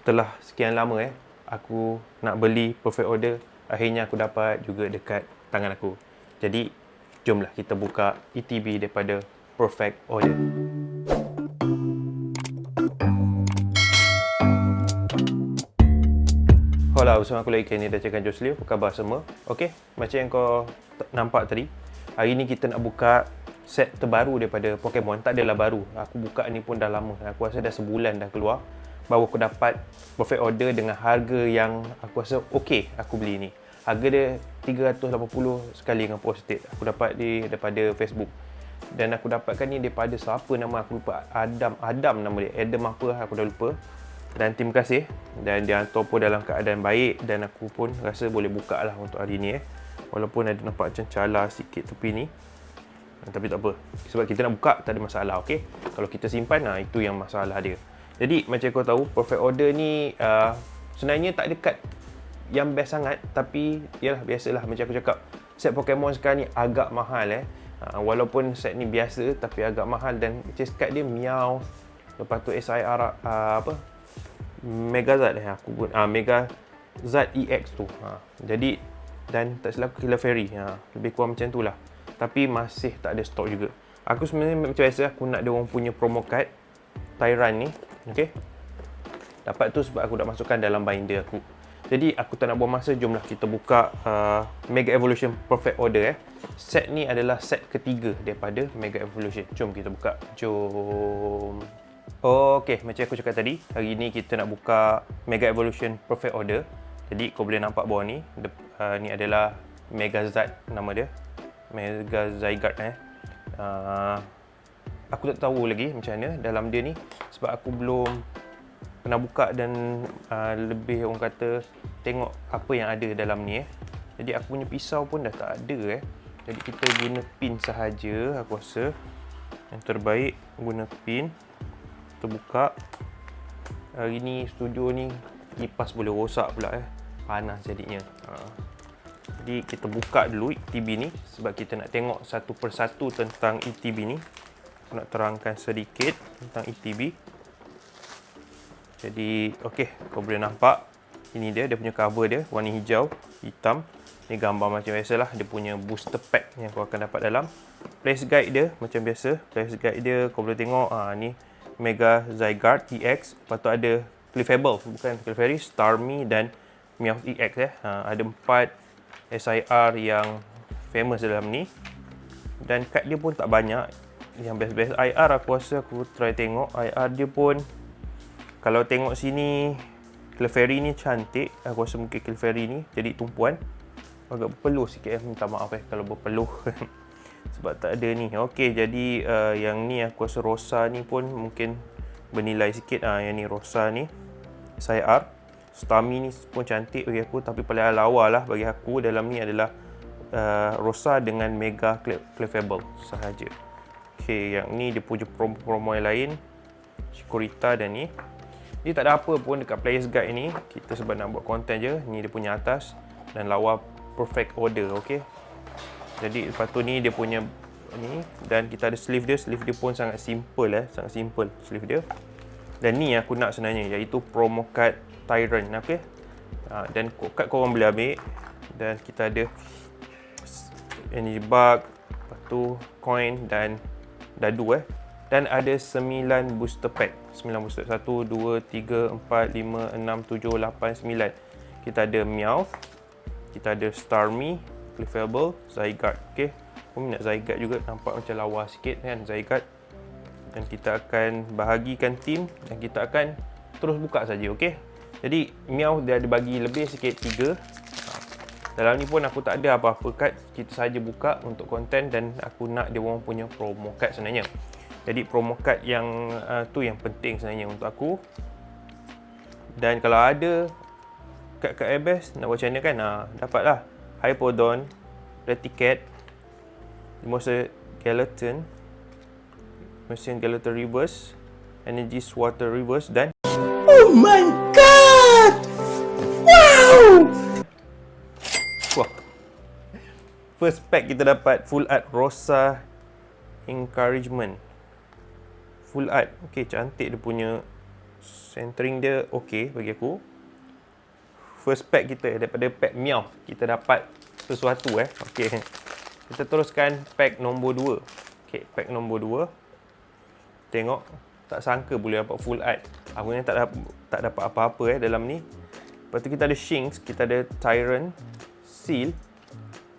Setelah sekian lama aku nak beli Perfect Order, akhirnya aku dapat juga dekat tangan aku. Jadi, jomlah kita buka ETB daripada Perfect Order. Hola, bersama aku lagi Kenny dan Cakap Josliu. Apa khabar semua? Okey, macam yang kau nampak tadi, hari ni kita nak buka set terbaru daripada Pokemon. Tak adalah baru, aku buka ni pun dah lama. Aku rasa dah sebulan dah keluar. Baru aku dapat Perfect Order dengan harga yang aku rasa okey aku beli ni. Harga dia 380 sekali dengan postage. Aku dapat dia daripada Facebook. Dan aku dapatkan ni daripada siapa nama aku lupa. Adam nama dia. Adam apa aku dah lupa. Dan terima kasih. Dan dia hantar pun dalam keadaan baik. Dan aku pun rasa boleh buka lah untuk hari ni Walaupun ada nampak macam calar sikit tepi ni. Tapi tak apa. Sebab kita nak buka tak ada masalah, okey? Kalau kita simpan, itu yang masalah dia. Jadi macam kau tahu, Perfect Order ni sebenarnya tak dekat yang best sangat. Tapi yalah, biasalah macam aku cakap, set Pokemon sekarang ni agak mahal walaupun set ni biasa tapi agak mahal. Dan chase card dia Meowth, lepas tu SIR Megazard aku pun Megazard EX tu. Jadi dan tak silap Clefairy. Lebih kurang macam tu lah. Tapi masih tak ada stok juga. Aku sebenarnya macam biasa aku nak dia orang punya promo card Tyran ni. Okey. Dapat tu sebab aku dah masukkan dalam binder aku. Jadi aku tak nak buang masa, jomlah kita buka Mega Evolution Perfect Order Set ni adalah set ketiga daripada Mega Evolution. Jom kita buka. Jom. Okey, macam aku cakap tadi, hari ni kita nak buka Mega Evolution Perfect Order. Jadi kau boleh nampak bawah ni, ni adalah Megazard nama dia. Mega Zygarde aku tak tahu lagi macam mana dalam dia ni sebab aku belum pernah buka dan lebih orang kata tengok apa yang ada dalam ni Jadi aku punya pisau pun dah tak ada Jadi kita guna pin sahaja. Aku rasa yang terbaik guna pin. Kita buka. Hari ni studio ni kipas boleh rosak pula panas jadinya. Jadi kita buka dulu ETB ni sebab kita nak tengok satu persatu tentang ETB ni. Aku nak terangkan sedikit tentang ETB. Jadi okey, kau boleh nampak ini dia punya cover dia warna hijau, hitam. Ni gambar macam biasalah, dia punya booster pack yang kau akan dapat dalam. Place guide dia macam biasa. Place guide dia kau boleh tengok ni Mega Zygarde EX. Lepas tu ada Clefable, bukan Clefairy, Starmie dan Meowth EX Ada 4 SIR yang famous dalam ni. Dan kad dia pun tak banyak. Yang best-best IR aku rasa aku try tengok. IR dia pun kalau tengok sini, Clefairy ni cantik. Aku rasa mungkin Clefairy ni jadi tumpuan. Agak berpeluh sikit minta maaf kalau berpeluh. Sebab tak ada ni. Okey, jadi yang ni aku rasa Rosa ni pun mungkin bernilai sikit. Yang ni Rosa ni SIR. Starmie ni pun cantik bagi aku. Tapi paling lawa lah bagi aku dalam ni adalah Rosa dengan Mega Clefable sahaja. Okey, yang ni dia punya promo yang lain. Chikorita dan ni. Dia tak ada apa pun dekat Player's Guide ni. Kita sebab nak buat konten je. Ni dia punya atas. Dan lawa Perfect Order, okey. Jadi lepas tu ni dia punya ni. Dan kita ada sleeve dia. Sleeve dia pun sangat simple sangat simple sleeve dia. Dan ni aku nak sebenarnya, iaitu promo card Tyran, okey. Dan card korang boleh ambil. Dan kita ada energy bug, lepas tu coin dan dadu Dan ada 9 booster pack. 9 booster. 1, 2, 3, 4, 5, 6, 7, 8, 9. Kita ada Meowth. Kita ada Starmie, Clefable, Zygarde. Okey. Aku minat Zygarde juga. Nampak macam lawa sikit kan Zygarde. Dan kita akan bahagikan team. Dan kita akan terus buka saja. Okey. Jadi Meowth dia ada bagi lebih sikit 3. Dalam ni pun aku tak ada apa-apa kad. Kita saja buka untuk konten. Dan aku nak dia orang punya promo card sebenarnya. Jadi promo card yang tu yang penting sebenarnya untuk aku. Dan kalau ada kad-kad airbase nak buat macam mana kan, dapatlah Hypodon, Reticat, Mimosa Skeleton, Mesin Skeleton Reverse, Energy Swatter Reverse dan oh my god! Wow! wah. First pack kita dapat full art Rosa Encouragement. Full art. Okey, cantik dia punya Centering dia okey bagi aku. First pack kita daripada pack Meowth, kita dapat sesuatu Okey. Kita teruskan pack nombor 2. Okey, pack nombor 2. Tengok, tak sangka boleh dapat full art. Aku ni tak dapat apa-apa dalam ni. Lepas tu kita ada Shinx, kita ada Tyrant, Seal,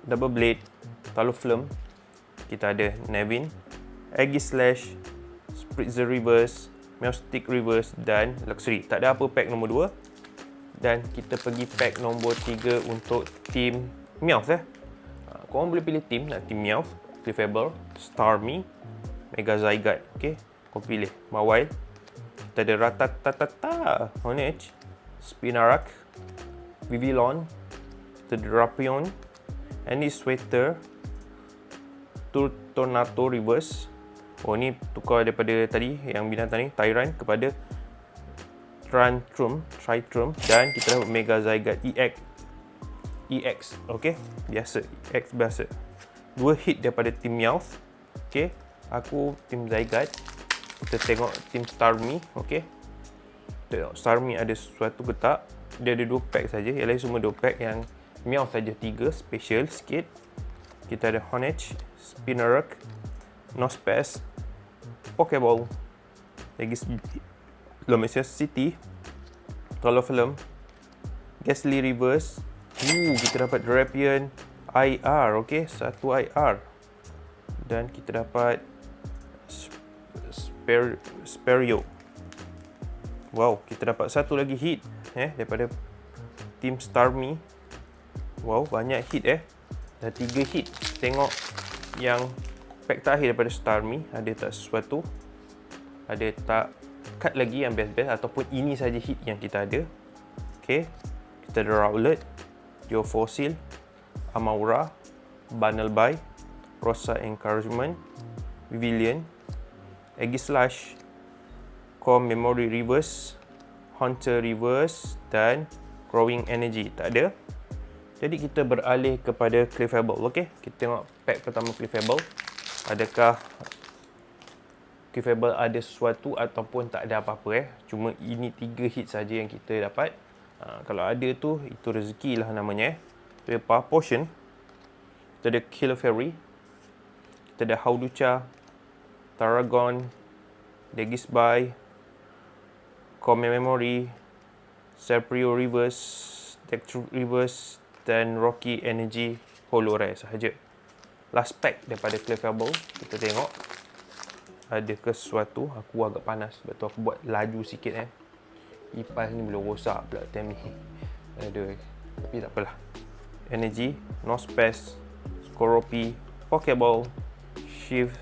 Double Blade, Talonflame, kita ada Nevin, Aegislash, Spritzer Reverse, Meowstic Reverse dan Luxury. Tak ada apa pack nombor 2. Dan kita pergi pack nombor 3 untuk team Meowth Korang boleh pilih team, nak team Meowth, Clefable, Starmie, Mega Zygarde. Okey, kau pilih Mawile. Kita ada Rattata, Honedge, Spinarak, Vivillon, kita ada Drapion, Andy Sweater, Tornado Reverse. Oh, ni tukar daripada tadi yang binatang ni, Tyrant kepada Tritrum, dan kita dapat Mega Zygarde EX. Okey, biasa, EX biasa. 2 hit daripada team Meowth. Okey, aku team Zygarde. Kita tengok team Starmie. Okey, tengok Starmie ada sesuatu ke tak. Dia ada 2 pack saja. Yang lain semua 2 pack. Yang Meowth saja 3, special sikit. Kita ada Honedge, Spinarak, Nosepass, Pokeball, Lomacea City, Talonflame, Gastly Reverse. Kita dapat Drapion IR, okey, 1 IR. Dan kita dapat Spearow. Wow, kita dapat satu lagi hit daripada team Starmie. Wow, banyak hit Dah 3 hit. Tengok yang pack terakhir daripada Starmie, ada tak sesuatu? Ada tak cut lagi yang best-best ataupun ini saja hit yang kita ada? Okey, kita ada Rowlet, Geofossil, Amaura, Bunnelby, Rosa Encouragement, Vivillon, Aegislash, Core Memory Reverse, Haunter Reverse dan Growing Energy. Tak ada. Jadi kita beralih kepada Clefable. Okey, kita tengok pack pertama Clefable. Adakah Clefable ada sesuatu ataupun tak ada apa-apa Cuma ini 3 hit saja yang kita dapat. Kalau ada tu, itu rezeki lah namanya Kita ada Power Potion, kita ada Killer Fairy, kita ada Hawlucha, Tarragon, Degisby, Core Memory, Serprio Reverse, Dextro Reverse dan Rocky Energy Holo Rare sahaja. Last pack daripada Clefable, kita tengok adakah sesuatu. Aku agak panas sebab tu aku buat laju sikit Kipas ni boleh rosak pula time ni. Aduh, tapi tak apalah. Energy, Nosepass, Skorupi, Pokeball, Shiv,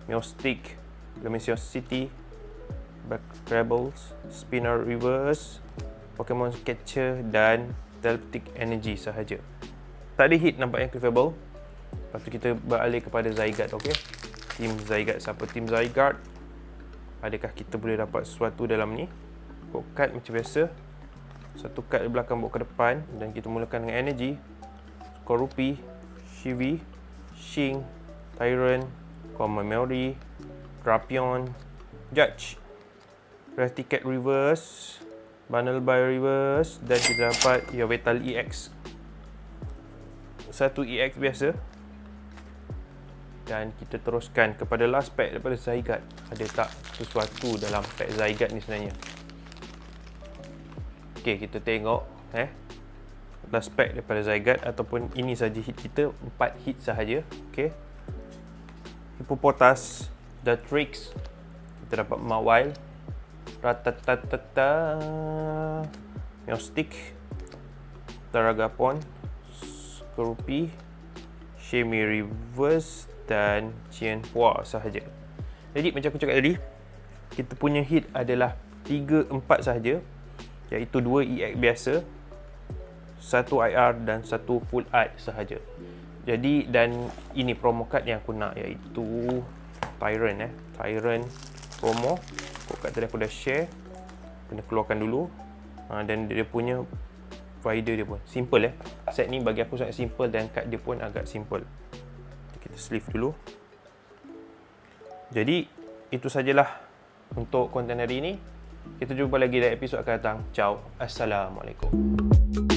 Meowstic, Lomacea City, Rebels, Spinner Reverse, Pokemon Catcher dan Telepathic Energy sahaja. Tak ada hit nampaknya Clefable. Lepas tu kita beralih kepada Zygarde. Okey, Team Zygarde. Siapa Team Zygarde? Adakah kita boleh dapat sesuatu dalam ni? Bawa kad macam biasa. Satu kad di belakang bawa ke depan. Dan kita mulakan dengan Energy, Skorupi, Shivi, Shing, Tyrant, Core Memory, Drapion, Judge, Raticat Reverse, Bunnelby Reverse dan kita dapat Yveltal EX. Satu EX biasa. Dan kita teruskan kepada last pack daripada Zygarde. Ada tak sesuatu dalam pack Zygarde ni sebenarnya? Okey, kita tengok last pack daripada Zygarde ataupun ini saja hit kita, 4 hit sahaja. Okey. Hippopotas, Dartrix, kita dapat Mawile, Rattata, Meowstic, Tarragapon, Skorupi, Shemi Reverse dan Cianpua sahaja. Jadi macam aku cakap tadi, kita punya hit adalah 3-4 sahaja, iaitu 2 EX biasa, 1 IR dan 1 full art sahaja. Jadi dan ini promo card yang aku nak, iaitu Tyrant Tyrant promo. Kat tadi aku dah share, kena keluarkan dulu. Dan dia punya rider dia pun simple set ni bagi aku sangat simple dan kad dia pun agak simple. Kita sleeve dulu. Jadi itu sajalah untuk konten hari ini. Kita jumpa lagi dalam episod akan datang. Ciao. Assalamualaikum.